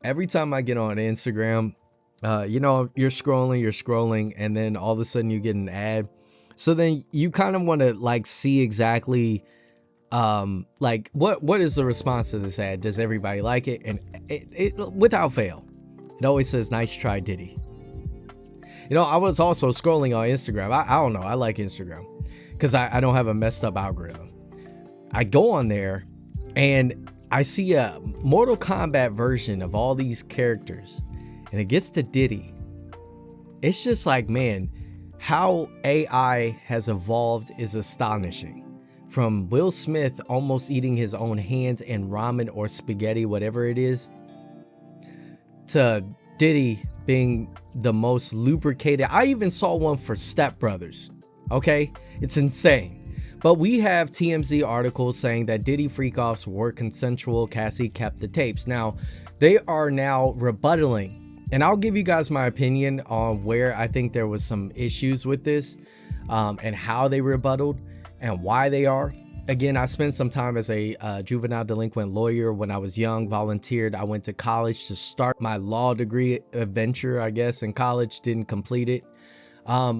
every time I get on Instagram, you're scrolling, and then all of a sudden you get an ad. So then you kind of want to like see exactly like what is the response to this ad? Does everybody like it? And it without fail, it always says nice try, Diddy. I was also scrolling on Instagram. I don't know. I like Instagram because I don't have a messed up algorithm. I go on there and I see a Mortal Kombat version of all these characters, and it gets to Diddy. It's just like, man, how AI has evolved is astonishing. From Will Smith almost eating his own hands in ramen or spaghetti, whatever it is, to Diddy being the most lubricated. I even saw one for Step Brothers. Okay, it's insane. But we have TMZ articles saying that Diddy freak-offs were consensual. Cassie kept the tapes. Now, they are now rebuttaling. And I'll give you guys my opinion on where I think there was some issues with this and how they rebutted and why they are. Again, I spent some time as a juvenile delinquent lawyer when I was young, volunteered. I went to college to start my law degree adventure, I guess, in college, didn't complete it.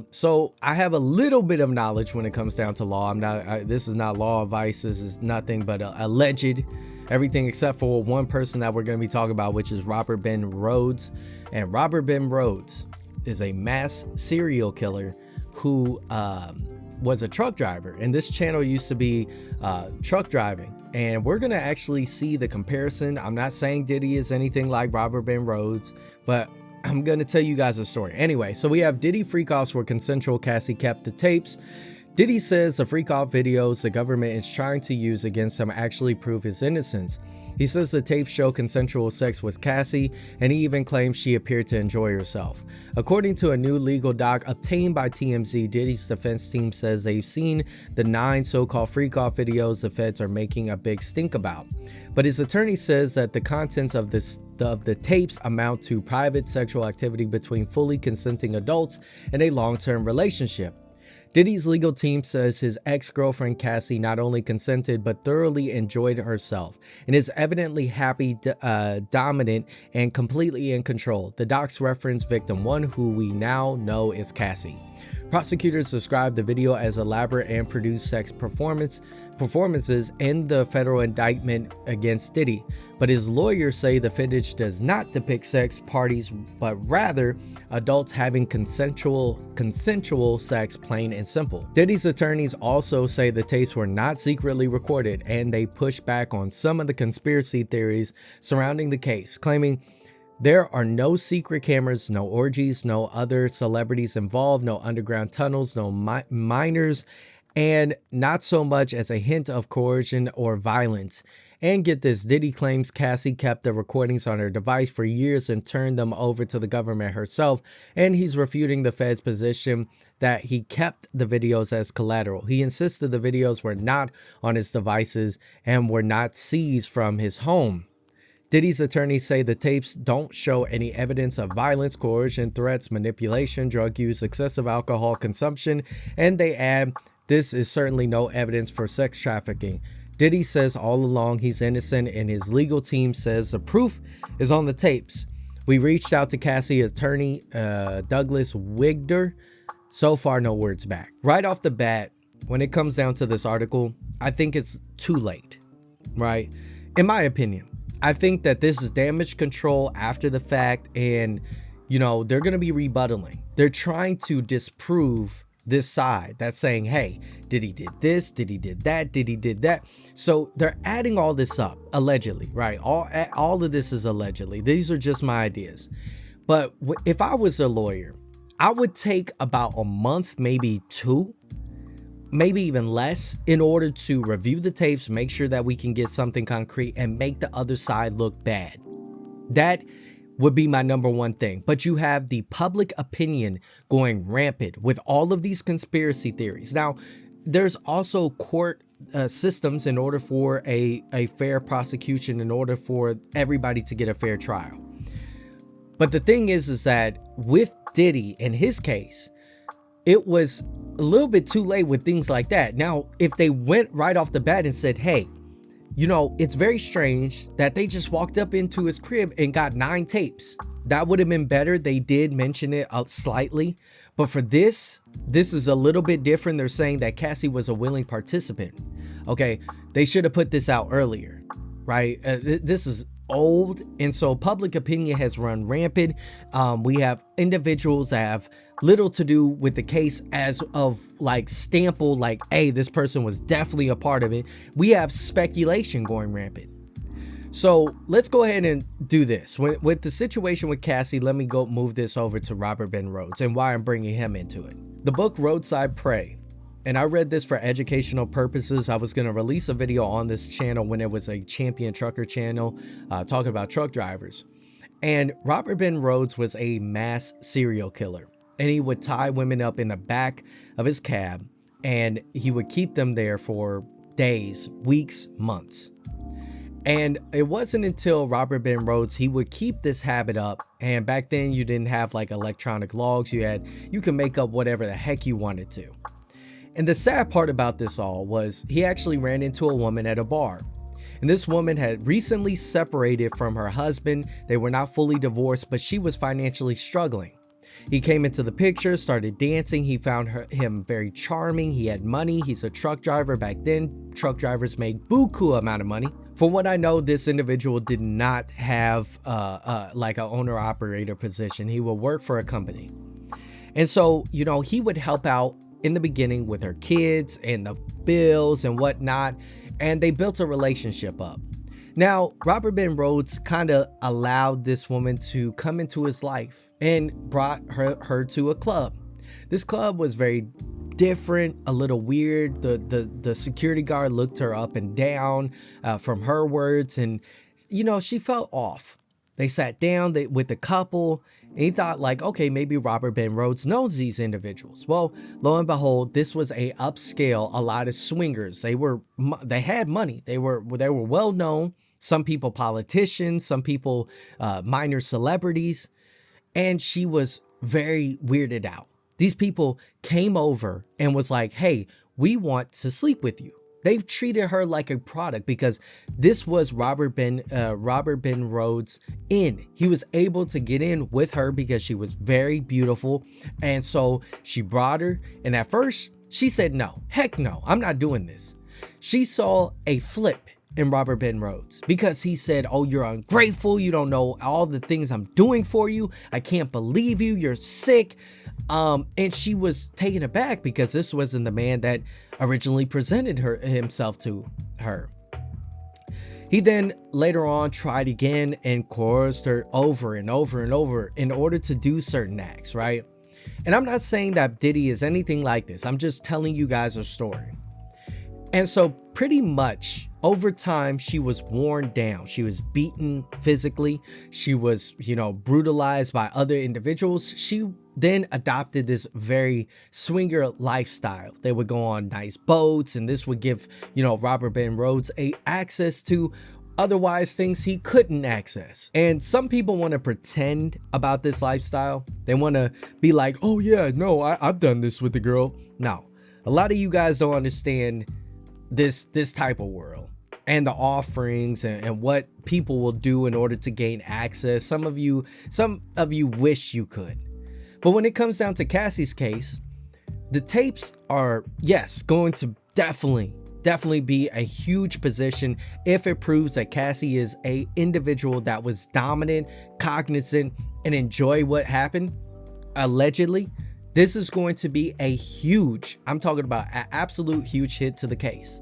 So I have a little bit of knowledge when it comes down to law. This is not law advice. This is nothing but alleged, everything except for one person that we're going to be talking about, which is Robert Ben Rhodes. And Robert Ben Rhodes is a mass serial killer who, was a truck driver, and this channel used to be truck driving, and we're gonna actually see the comparison. I'm not saying Diddy is anything like Robert Ben Rhodes, but I'm gonna tell you guys a story. Anyway, so we have Diddy freak-offs were consensual. Cassie kept the tapes. Diddy says the freak-off videos the government is trying to use against him actually prove his innocence. He says the tapes show consensual sex with Cassie, and he even claims she appeared to enjoy herself. According to a new legal doc obtained by TMZ, Diddy's defense team says they've seen the 9 so-called freak-off videos the feds are making a big stink about. But his attorney says that the contents of the tapes amount to private sexual activity between fully consenting adults in a long-term relationship. Diddy's legal team says his ex-girlfriend Cassie not only consented but thoroughly enjoyed herself and is evidently happy, dominant, and completely in control. The docs reference victim 1, who we now know is Cassie. Prosecutors described the video as elaborate and produced sex performances in the federal indictment against Diddy, but his lawyers say the footage does not depict sex parties, but rather adults having consensual sex, plain and simple. Diddy's attorneys also say the tapes were not secretly recorded, and they push back on some of the conspiracy theories surrounding the case, claiming there are no secret cameras, no orgies, no other celebrities involved, no underground tunnels, no minors, and not so much as a hint of coercion or violence. And get this, Diddy claims Cassie kept the recordings on her device for years and turned them over to the government herself, and he's refuting the Fed's position that he kept the videos as collateral. He insisted the videos were not on his devices and were not seized from his home. Diddy's attorneys say the tapes don't show any evidence of violence, coercion, threats, manipulation, drug use, excessive alcohol consumption, and they add, this is certainly no evidence for sex trafficking. Diddy says all along he's innocent, and his legal team says the proof is on the tapes. We reached out to Cassie attorney Douglas Wigder. So far, no words back. Right off the bat, when it comes down to this article, I think it's too late, right? In my opinion, I think that this is damage control after the fact, and they're going to be rebuttaling. They're trying to disprove this side that's saying, hey, Diddy did this, Diddy did that, Diddy did that. So they're adding all this up, allegedly, right? All of this is allegedly. These are just my ideas. But if I was a lawyer, I would take about a month, maybe 2, maybe even less, in order to review the tapes, make sure that we can get something concrete, and make the other side look bad. That would be my number one thing. But you have the public opinion going rampant with all of these conspiracy theories. Now, there's also court systems in order for a fair prosecution, in order for everybody to get a fair trial. But the thing is that with Diddy, in his case, it was a little bit too late with things like that. Now, if they went right off the bat and said, hey, you know, it's very strange that they just walked up into his crib and got 9 tapes. That would have been better. They did mention it slightly, but for this is a little bit different. They're saying that Cassie was a willing participant. Okay, they should have put this out earlier, right? This is old, and so public opinion has run rampant. We have individuals that have little to do with the case as of like stample, like, hey, this person was definitely a part of it. We have speculation going rampant. So let's go ahead and do this. With the situation with Cassie, let me go move this over to Robert Ben Rhodes and why I'm bringing him into it. The book Roadside Prey, and I read this for educational purposes. I was going to release a video on this channel when it was a champion trucker channel talking about truck drivers. And Robert Ben Rhodes was a mass serial killer, and he would tie women up in the back of his cab, and he would keep them there for days, weeks, months. And it wasn't until Robert Ben Rhodes, he would keep this habit up. And back then you didn't have like electronic logs. You can make up whatever the heck you wanted to. And the sad part about this all was he actually ran into a woman at a bar. And this woman had recently separated from her husband. They were not fully divorced, but she was financially struggling. He came into the picture, started dancing. He found him very charming. He had money. He's a truck driver. Back then, truck drivers made buku amount of money. From what I know, this individual did not have like an owner-operator position. He would work for a company. And so, you know, he would help out in the beginning with her kids and the bills and whatnot. And they built a relationship up. Now, Robert Ben Rhodes kind of allowed this woman to come into his life and brought her to a club. This club was very different, a little weird. The security guard looked her up and down from her words, and you know, she felt off. They sat down with the couple, and he thought like, okay, maybe Robert Ben Rhodes knows these individuals. Well, lo and behold, this was a upscale, a lot of swingers. They had money. They were well known. Some people politicians, some people minor celebrities, and she was very weirded out. These people came over and was like, hey, we want to sleep with you. They treated her like a product because this was Robert Ben Rhodes in. He was able to get in with her because she was very beautiful. And so she brought her. And at first she said, no, heck no, I'm not doing this. She saw a flip in Robert Ben Rhodes because he said, oh, you're ungrateful. You don't know all the things I'm doing for you. I can't believe you. You're sick. And she was taken aback because this wasn't the man that originally presented himself to her. He then later on tried again and coerced her over and over and over in order to do certain acts, right? And I'm not saying that Diddy is anything like this. I'm just telling you guys a story. And so pretty much over time, she was worn down. She was beaten physically. She was, you know, brutalized by other individuals. She then adopted this very swinger lifestyle. They would go on nice boats, and this would give, you know, Robert Ben Rhodes access to otherwise things he couldn't access. And some people want to pretend about this lifestyle. They want to be like, oh yeah, no, I've done this with the girl. No, a lot of you guys don't understand this type of world and the offerings and what people will do in order to gain access. Some of you wish you could. But when it comes down to Cassie's case, the tapes are, yes, going to definitely be a huge position if it proves that Cassie is a individual that was dominant, cognizant, and enjoy what happened, allegedly. This is going to be a huge, I'm talking about an absolute huge hit to the case.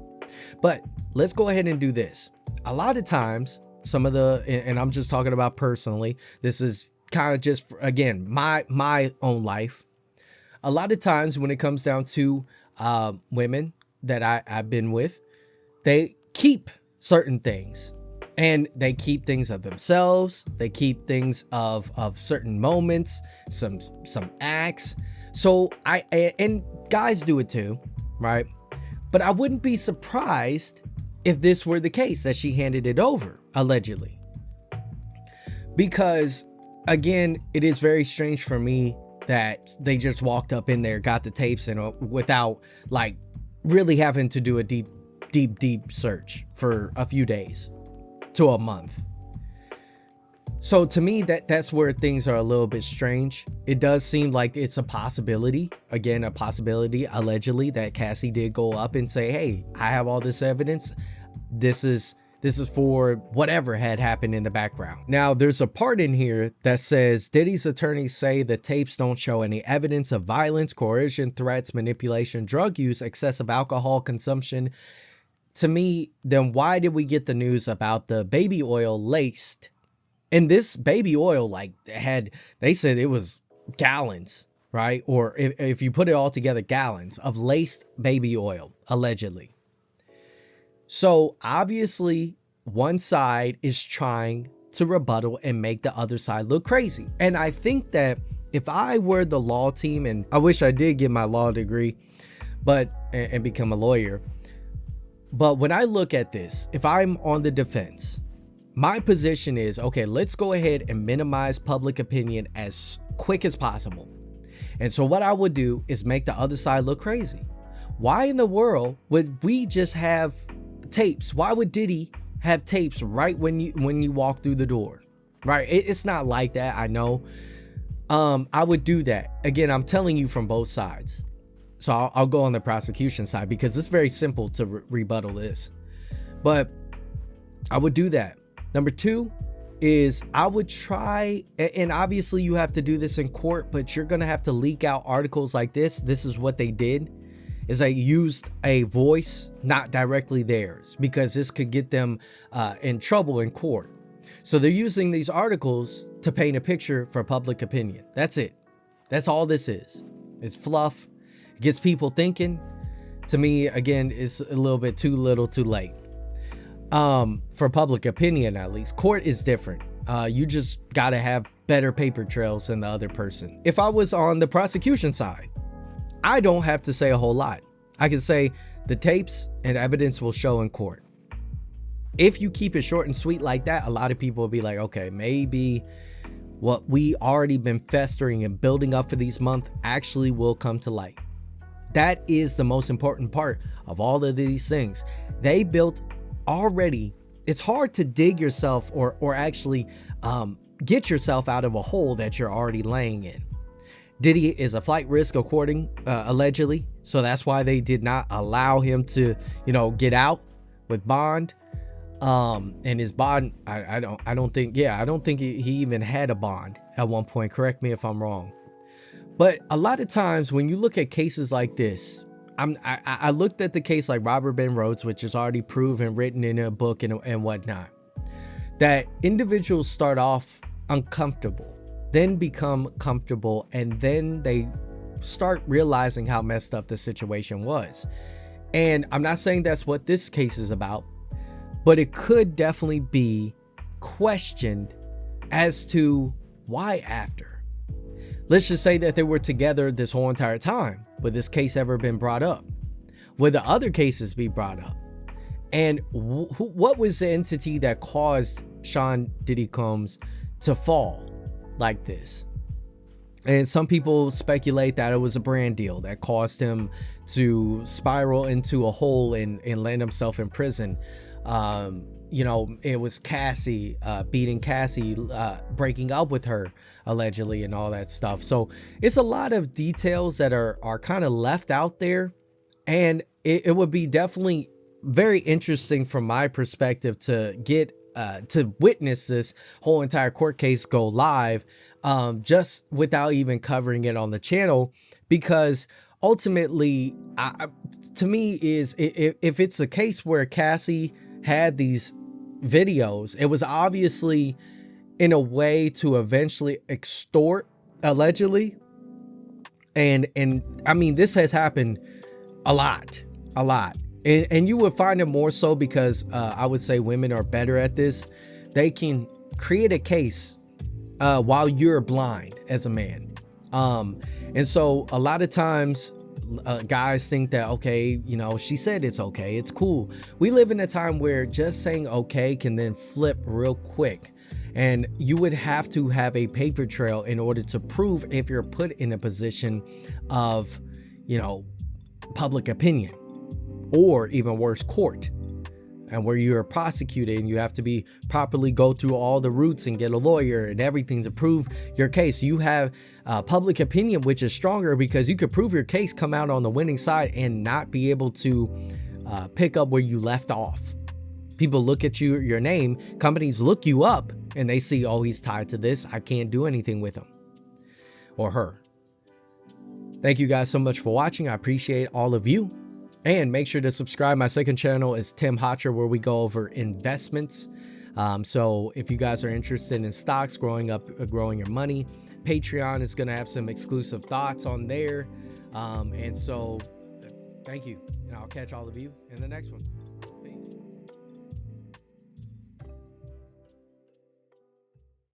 But let's go ahead and do this. A lot of times, and I'm just talking about personally, this is kind of just, again, my own life. A lot of times when it comes down to women that I've been with, they keep certain things, and they keep things of themselves. They keep things of certain moments, some acts. So and guys do it too, right? But I wouldn't be surprised if this were the case, that she handed it over, allegedly. Because, again, it is very strange for me that they just walked up in there, got the tapes, and without, like, really having to do a deep deep search for a few days to a month. So to me, that's where things are a little bit strange. It does seem like it's a possibility, again, a possibility, allegedly, that Cassie did go up and say, hey, I have all this evidence. This is for whatever had happened in the background. Now, there's a part in here that says Diddy's attorneys say the tapes don't show any evidence of violence, coercion, threats, manipulation, drug use, excessive alcohol consumption. To me, then why did we get the news about the baby oil laced? And this baby oil, like, they said it was gallons, right? Or if you put it all together, gallons of laced baby oil, allegedly. So obviously one side is trying to rebuttal and make the other side look crazy. And I think that if I were the law team, and I wish I did get my law degree, and become a lawyer. But when I look at this, if I'm on the defense, my position is, okay, let's go ahead and minimize public opinion as quick as possible. And so what I would do is make the other side look crazy. Why in the world would we just have tapes? Why would Diddy have tapes right when you walk through the door? Right? It's not like that, I know. I would do that. Again, I'm telling you from both sides. So I'll go on the prosecution side because it's very simple to rebuttal this. But I would do that. Number two is I would try, and obviously you have to do this in court, but you're going to have to leak out articles like this. This is what they did, is they used a voice, not directly theirs, because this could get them in trouble in court. So they're using these articles to paint a picture for public opinion. That's it. That's all this is. It's fluff. It gets people thinking. To me, again, it's a little bit too little too late. For public opinion, at least. Court is different. You just gotta have better paper trails than the other person. If I was on the prosecution side, I don't have to say a whole lot. I can say the tapes and evidence will show in court. If you keep it short and sweet like that, a lot of people will be like, okay, maybe what we already been festering and building up for these months actually will come to light. That is the most important part of all of these things. They built already. It's hard to dig yourself or actually get yourself out of a hole that you're already laying in. Diddy is a flight risk, allegedly. So that's why they did not allow him to, get out with bond. And his bond, I don't think he even had a bond at one point. Correct me if I'm wrong. But a lot of times when you look at cases like this, I looked at the case like Robert Ben Rhodes, which is already proven, written in a book and whatnot, that individuals start off uncomfortable, then become comfortable, and then they start realizing how messed up the situation was. And I'm not saying that's what this case is about, but it could definitely be questioned as to why after. Let's just say that they were together this whole entire time. Would this case ever been brought up? Would the other cases be brought up? And what was the entity that caused Sean Diddy Combs to fall like this? And some people speculate that it was a brand deal that caused him to spiral into a hole and land himself in prison. It was Cassie beating Cassie, breaking up with her allegedly, and all that stuff. So it's a lot of details that are kind of left out there, and it would be definitely very interesting from my perspective to get to witness this whole entire court case go live, just without even covering it on the channel, because ultimately, to me, is if it's a case where Cassie had these videos, it was obviously in a way to eventually extort, allegedly. And I mean, this has happened a lot. And you would find it more so because I would say women are better at this. They can create a case while you're blind as a man. And so a lot of times guys think that, okay, she said it's okay, it's cool. We live in a time where just saying okay can then flip real quick. And you would have to have a paper trail in order to prove if you're put in a position of, public opinion. or even worse, court, and where you're prosecuted and you have to be properly go through all the routes and get a lawyer and everything to prove your case. You have public opinion, which is stronger because you could prove your case, come out on the winning side, and not be able to pick up where you left off. People look at your name, companies look you up, and they see, oh, he's tied to this, I can't do anything with him or her. Thank you guys so much for watching. I appreciate all of you. And make sure to subscribe. My second channel is Tim Hotcher, where we go over investments. So if you guys are interested in stocks, growing your money, Patreon is going to have some exclusive thoughts on there. And so thank you. And I'll catch all of you in the next one.